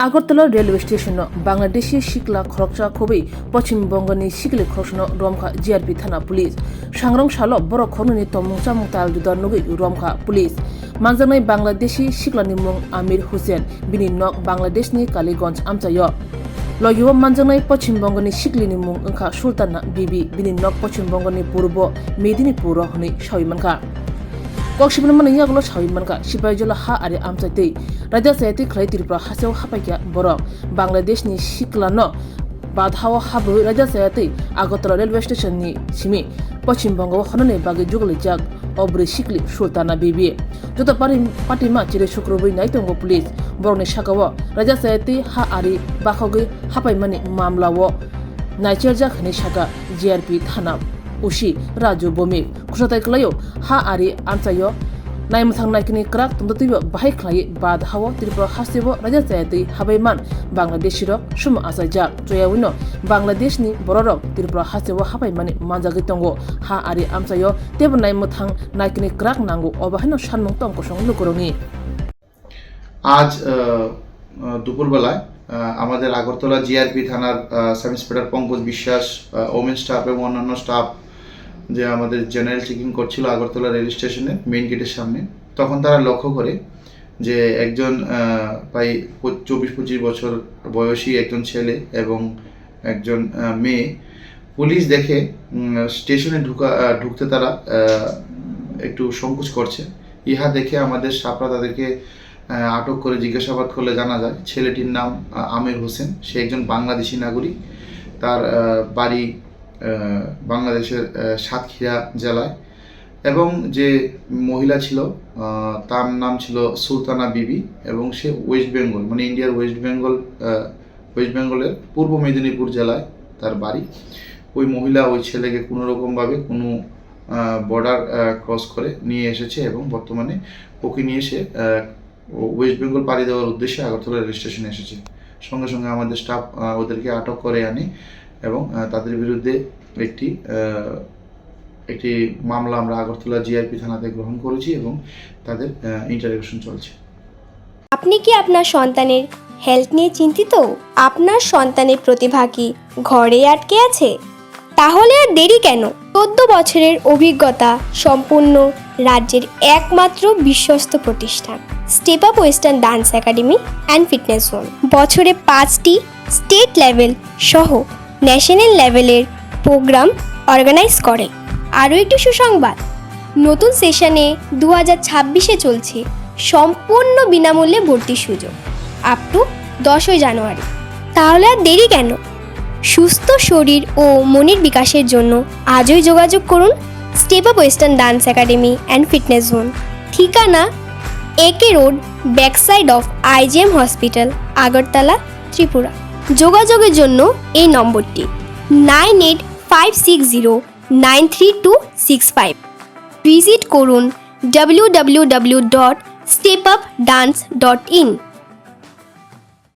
Agartala railway station Bangladeshi सिकला खरकचा खबै पश्चिम बंगनि सिकले खरसन रमखा GRP थाना police सांग्रां सालो बर खरननि तमुंचा मुताल दुदार नगै रमखा पुलिस मानजानाय बांग्लादेशी सिकलानि मुं आमिर हुसैन बिनि नक बांग्लादेशनि कालीगंज आमचायो लयुव मानजानाय पश्चिम बंगनि सिकलिनि मुं ओंखा सुल्ताना बिबि बिनि नक पश्चिम बंगनि पूर्व मेदिनीपुर हनै साविमानखा कक्सिबन मन यागलो साविमानखा सिपाइजला हा आरो आमचाइतै राजा सायति खलाय त्रिपुरा हासेव हापाइया बरक बांग्लादेशनि सिकलानो बाधाव हाबो राजा सायति আগরতলা रेलवे स्टेशननि सिमि पश्चिम बंग हनने बागै जुगलैजाक अब्रै सिकलि सुल्ताना बिबि जत पाटिमा चिरे शुक्रबै नायतंगो पुलिस बरनि सागाव राजा सायति हा आरि बाखगै हापाइमानि मामलाव नायचेरजाक हनै सागा जीआरपी थाना उसी राजु बमि खुसाथाय खलायो हा आरि आमचायो नायमथां नायकनि क्राक तमदतैबो बाहाय खलाय बाधाव त्रिपुरा हासेव राजा सायति हाबायमान बांग्लादेशिरक सुम आसायजा जयावनो बांग्लादेशनि बररक त्रिपुरा हासेव हाबायमानि मानजागै तंगो हा आरि आमचायो तेबो नायमथां नायकनि क्राक नांगो अबाहायनो सानमुं तंकसं लुकरनि आज দুপুরবেলায় আমাদের আগরতলা জিআরপি থানার সাব ইন্সপেক্টর পঙ্কজ বিশ্বাস ওমেন স্টাফ এবং অন্যান্য স্টাফ যে আমাদের জেনারেল চেকিং করছিল আগরতলা রেল স্টেশনে মেইন গেটের সামনে তখন তারা লক্ষ্য করে যে একজন প্রায় 24-25 বছর বয়সী একজন ছেলে এবং একজন মেয়ে পুলিশ দেখে স্টেশনে ঢুকতে তারা একটু সংকোচ করছে। ইহা দেখে আমাদের স্টাফরা তাদেরকে আটক করে জিজ্ঞাসাবাদ করলে জানা যায় ছেলেটির নাম আমির হোসেন, সে একজন বাংলাদেশি নাগরিক। তার বাড়ি বাংলাদেশের সাতক্ষীরা জেলায় এবং যে মহিলা ছিল তার নাম ছিল সুলতানা বিবি এবং সে ওয়েস্ট বেঙ্গল মানে ইন্ডিয়ার ওয়েস্ট বেঙ্গলের পূর্ব মেদিনীপুর জেলায় তার বাড়ি। ওই মহিলা ওই ছেলেকে কোনোরকমভাবে কোনো বর্ডার ক্রস করে নিয়ে এসেছে এবং বর্তমানে ওকে নিয়ে এসে ওয়েস্ট বেঙ্গল পাড়ি দেওয়ার উদ্দেশ্যে আগরতলা রেল স্টেশনে এসেছে। সঙ্গে সঙ্গে আমাদের স্টাফ ওদেরকে আটক করে আনে এবং তাদের বিরুদ্ধে একটি মামলা আমরা আগরতলা জিআরপি থানাতে গ্রহণ করেছি এবং তাদের ইন্টারোগেশন চলছে। আপনি কি আপনার সন্তানের হেলথ নিয়ে চিন্তিত? আপনার সন্তানের প্রতিভা কি ঘরে আটকে আছে? তাহলে আর দেরি কেন? 14 বছরের অভিজ্ঞতা সম্পূর্ণ রাজ্যের একমাত্র বিশ্বস্ত প্রতিষ্ঠান step up western dance academy and fitness zone বছরে 5টি স্টেট লেভেল সহ ন্যাশনাল লেভেলের প্রোগ্রাম অর্গানাইজ করে। আরও একটি সুসংবাদ, নতুন সেশনে 2026-এ চলছে সম্পূর্ণ বিনামূল্যে ভর্তির সুযোগ আপ টু 10ই জানুয়ারি। তাহলে আর দেরি কেন? সুস্থ শরীর ও মনের বিকাশের জন্য আজই যোগাযোগ করুন step up western dance academy and fitness zone, ঠিকানা একে road, backside of IGM hospital, Agartala, Tripura. যোগাযোগের জন্য এই নম্বরটি 9856093265। ভিজিট করুন www.stepupdance.in।